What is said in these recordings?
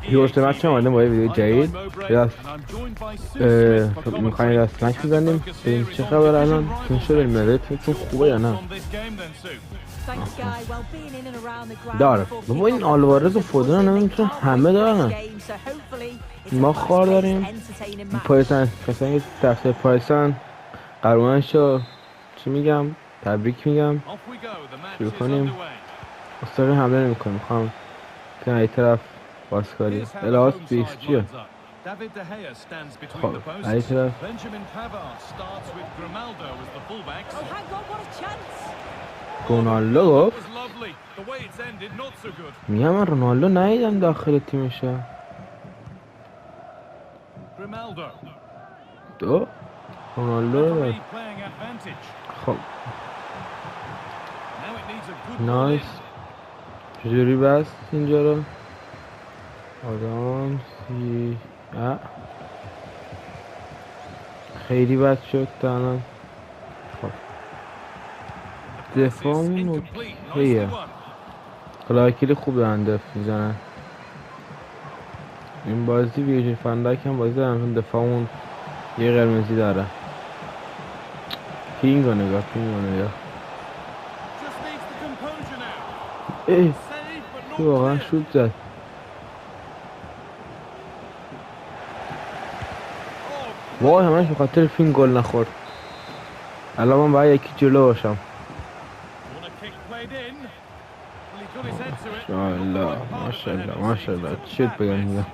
یورت مچ اومدم با یه ویدیو جدید. میخوایم یه سنک بزنیم ببینیم چه خبر الان. تیم شده الملل تیمتون خوبه یا نه؟ داره بابا این آلوارز و فودن نمیتونن همه دارن. ما خار داریم پایسن کسانی که دفتر پایسن قرونشو چی میگم تبریک میگم. شروع کنیم. مستقیم حمله نمی کنیم. میخوام که این طرف بازکاری الاس بیس چیه؟ خب این طرف رونالدو گفت میگم من رونالدو ندیدم داخل تیمشه. دو رونالدو خب نایس. چجوری بست اینجا رو آدم خیلی بد شد تا الان. خب دفاعمون اوکیه. کلاکیلی خوب دارن دفاع میزنن. این بازی ویژن فندک هم بازی دارن. دفاعمون یه قرمزی داره. پینگو نگاه ای که واقعا شوت زد. وای همش به خاطر فین گل نخورد. الان من باید یکی جلو باشم. ماشاءالله چیت بگم میگم.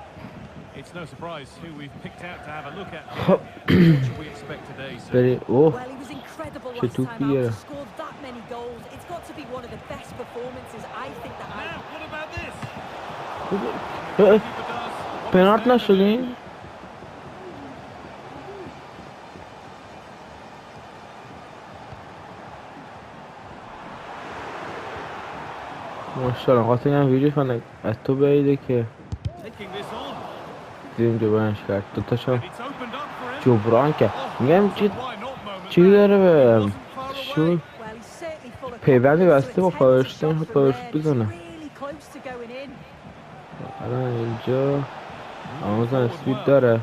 خب بری اوه چه توپیه. پنالت نشدین؟ ماشاءالله خاطر این ویدیو فنک از تو بعیده که دیدیم جبرانش کرد. دوتاشو جبران کرد. میگم چی داره به شو پیوندی بسته با پاورشتون پاورشت بزنه. الان اینجا آموزن اسپید داره.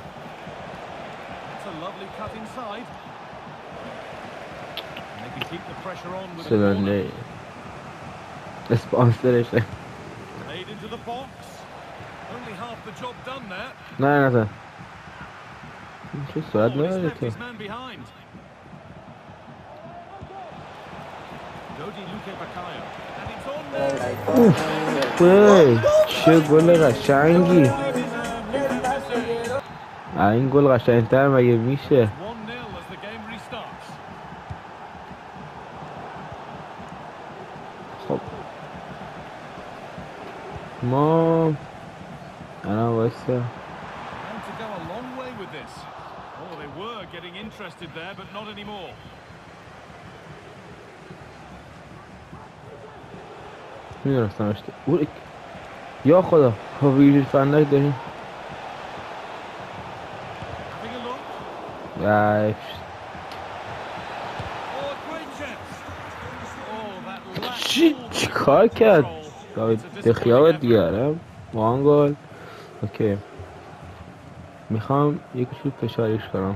سلنده اسپانسرشه. نه چه سرعت نداری تو. چه گل قشنگی. این گل قشنگتر مگه میشه؟ خب ما الان واسه میدونستم اشته یا خدا ویژن فندک داریم. چی کار کرد دخیاب دیگرم وان گل. اوکی میخوام یک شوت فشاریش کنم.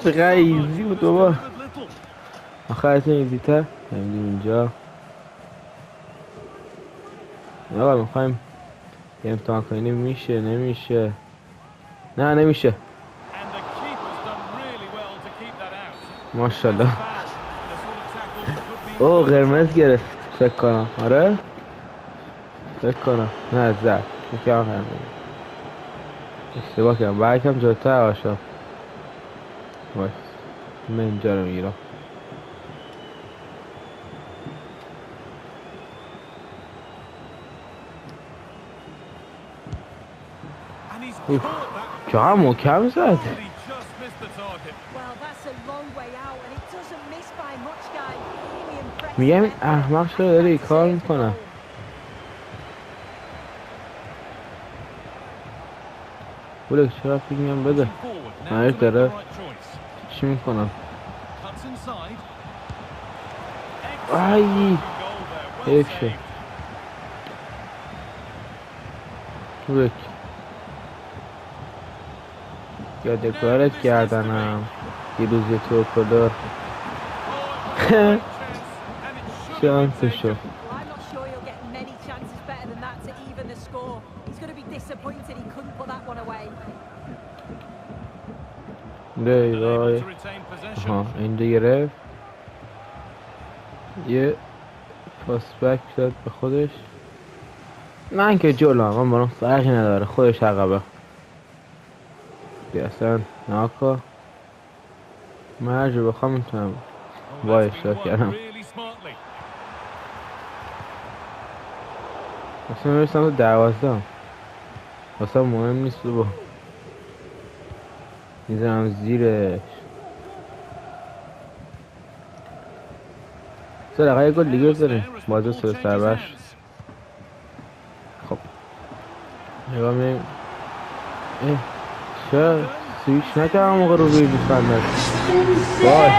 چقدر ایزی بود بابا. آخه از این ایزی تر نمیدیم اینجا. آقا میخوایم یه امتحان کنیم. میشه نمیشه. نه نمیشه. ماشاءالله. اوه قرمز گرفت فکر کنم. آره فکر کنم نه زد. میکنم قرمز اشتباه کردم. باید کم جلوتر باشم. وای من اینجا رو میگیرم. چقدر محکم زد. میگم این احمق چرا داره ای کار میکنه. بولک چرا فکر میگم بده منش داره چی میکنم. ای حیف شد روک یادگارت کردنم دیروز یه تورپلور شانس شد نه وای ها اینجا گرفت یه پاس بک داد به خودش من که جلو من برام فرقی نداره خودش عقبه اصلا ناکا من هر جا بخوام میتونم وای اشتراک کردم اصلا میرسم تو 12 اصلا مهم نیست با میزنم زیرش سر یه گل دیگه بزنیم بازه سربش خب نگاه میریم چه سویچ نکردم موقع رو روی بیفندر وای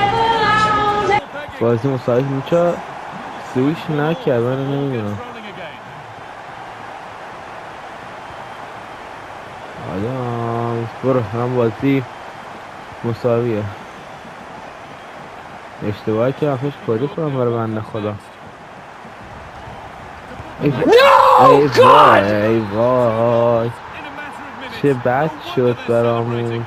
بازی مساعد میشه سویچ نکرد من نمیدونم آدم برو هم بازی مساویه اشتباهی که افش کاری کنم برای بنده خدا ای وای ای وای چه بد شد برامون این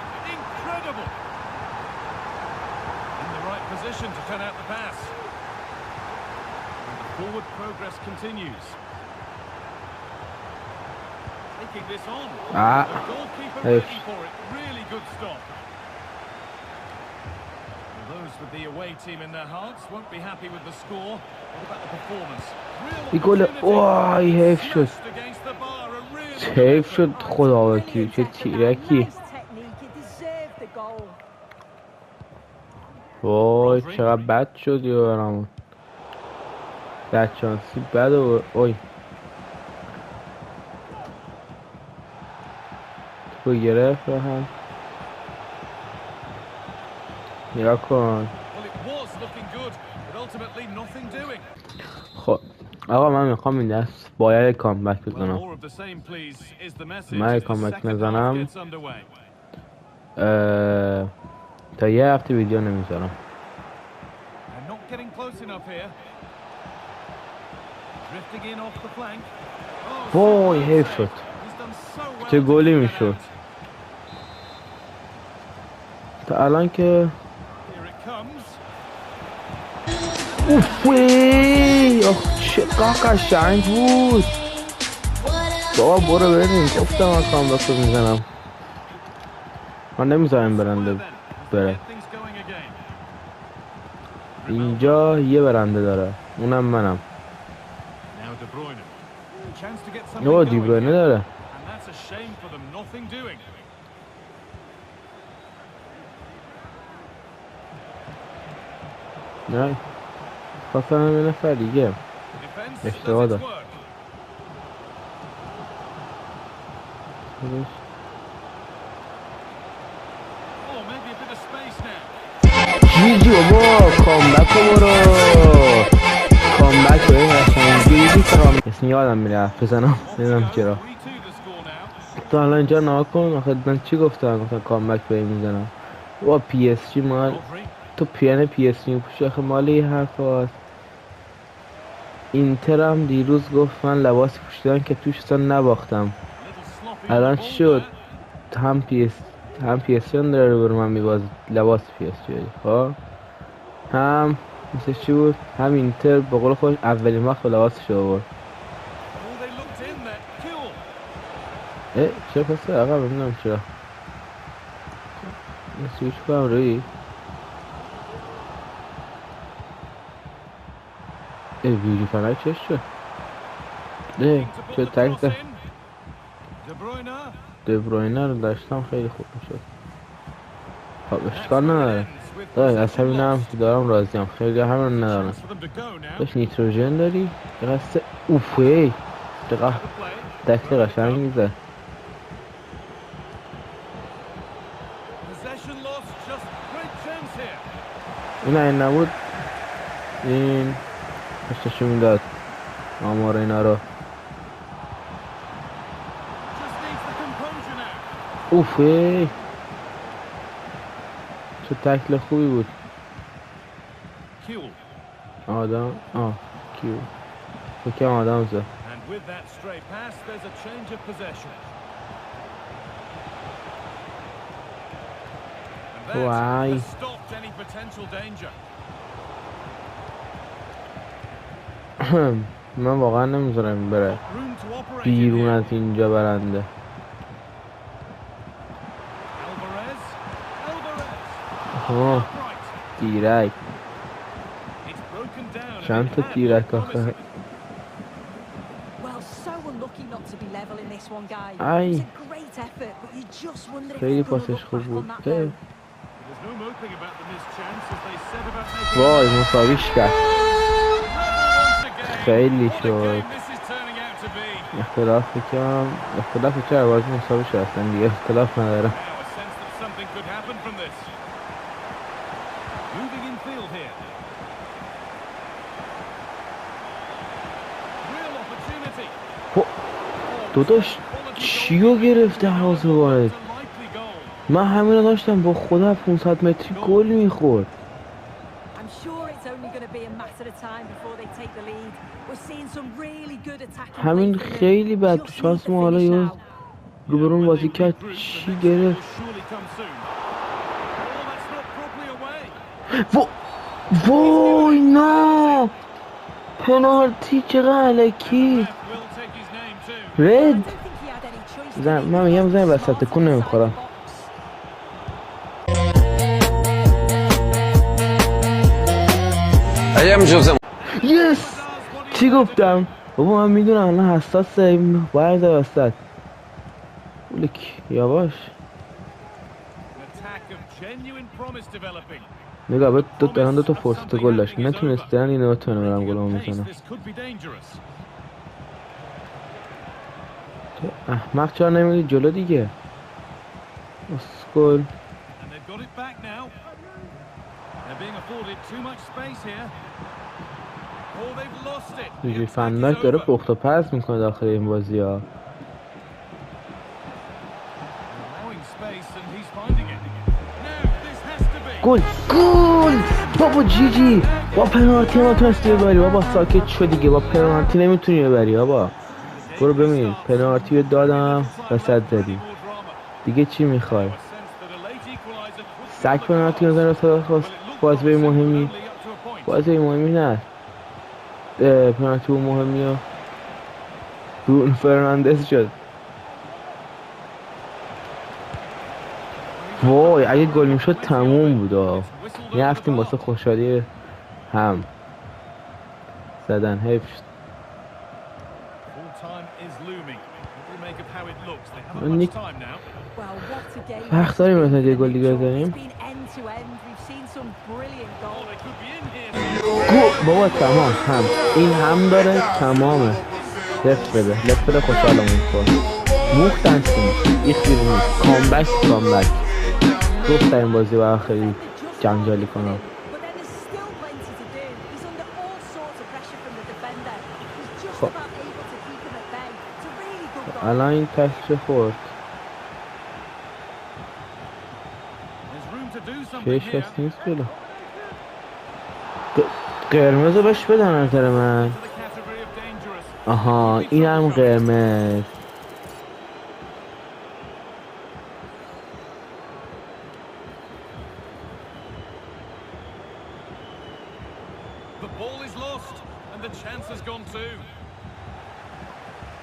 گل وای حیف شد حیف شد خدا وکیل چه تیرکی وای چقدر بد شد یا برامون بدشانسی بد و اوی تو گرفت هم نگاه کن خب آقا من میخوام این دست باید کامبک بزنم من کامبک نزنم تا یه هفته ویدیو نمیذارم وای حیف شد چه گلی میشد تا الان که اوفی چقدر قشنگ بود بابا برو بریم گفتم من کامبک رو میزنم من نمیذارم برنده بره اینجا یه برنده داره اونم منم اوه دی بروینه داره نه خواستم یه نفر دیگه اشتباه داد جیجی بابا کامبک رو برو کامبک رو جیجی اسم یادم میره حرف بزنم نمیدونم چرا تو الان اینجا نها کن آخه من چی گفتم گفتم کامبک به این میزنم با پی اس جی مال تو پیان پی اس جی پوشه آخه مال یه حرف هست اینتر هم دیروز گفت من لباسی پوشیدم که توش اصلا نباختم الان چی شد هم پی اس جی داره برو من میباز لباس پی اس جی ها هم مثل چی بود هم اینتر به قول خودش اولین وقت لباسش آورد چرا پس عقب نمیدونم چرا سویچ کنم روی ویدیو فقط چش شد چه تک ده دبروینه رو داشتم خیلی خوب میشد خب اشکال نداره از همین هم که دارم راضیم خیلی همین ندارم داشت نیتروژن داری دقیقه اوفی دقیقه دکل قشنگ میزه این نبود این نشون میداد آمار اینا رو. اوف چه تکل خوبی بود. آدم کیو فکرم آدم زد. وای من واقعا نمیذارم بره بیرون از اینجا برنده. تیرک چند تا تیرک آخه. ای خیلی پاسش خوب بود. وای مساویش کرد. خیلی شد اختلاف بکنم. اختلاف چرا بازی مساوی شد اصلا دیگه اختلاف ندارم. داداش چیو گرفته حواظ وارد. من همین رو داشتم با خدا 500 متری گل میخورد. همین خیلی بد تو شانس ما. حالا یه روبرون بازی کرد چی گرفت. وای نه پنالتی چقدر علکی. رد من میگم زنی وسط تکون نمیخورم. یس چی گفتم بابا. من میدونم الان حساسه باید وسط بولک یواش نگاه به دو تا فرصت گل داشت نتونستن اینو بتونه برم گلمو میزنم. احمق چرا نمیدی جلو دیگه اسکول. دیگه فندک داره پخت و پس میکنه داخل این بازی ها. گل بابا جی با پنالتی نتونستی ببری بابا. ساکت شو دیگه. با پنالتی نمیتونی ببری بابا. برو ببین پنالتی رو دادم وسط زدی دیگه چی میخوای. سگ پنالتی رو زدن بازی مهمی. بازی مهمی نه پنالتی مهمی ها. برونو فرناندز شد. وای اگه گل میشد تموم بود. میرفتیم واسه خوشحالی هم زدن. حیف شد. وقت داریم مثلا یه گل دیگه بزنیم. بابا تمام هم این هم داره تمامه. لفت بده خوشحالمون کن. موخت هستیم ایخ بیرون کامبک گفت این بازی و خیلی جنجالی کنم. خب الان این تشت خورد چهش هست نیست بلا قرمز رو بهش بدن نظر من. آها این هم قرمز.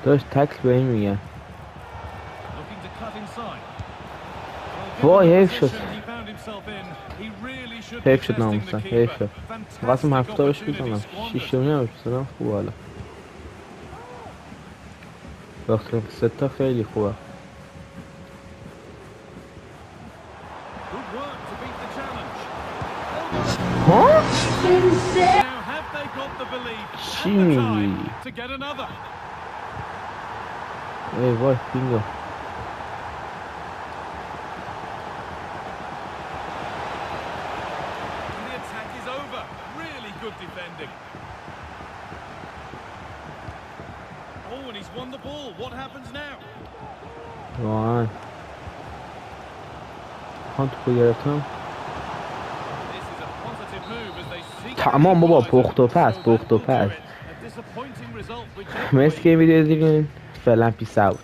داشت تکل به این میگن. وای حیف شد ناموسن. حیف شد قسم 7 بهش بزنم 6 نمیشه بزنم. خوبه حالا وقتی 3 تا خیلی خوبه. ها چی میگی؟ ای وای بینگو. واقعا خان توپو گرفتم. تمام بابا، پخت و پس. مرسی که ویدیو دیدین. فعلا پیس اوت.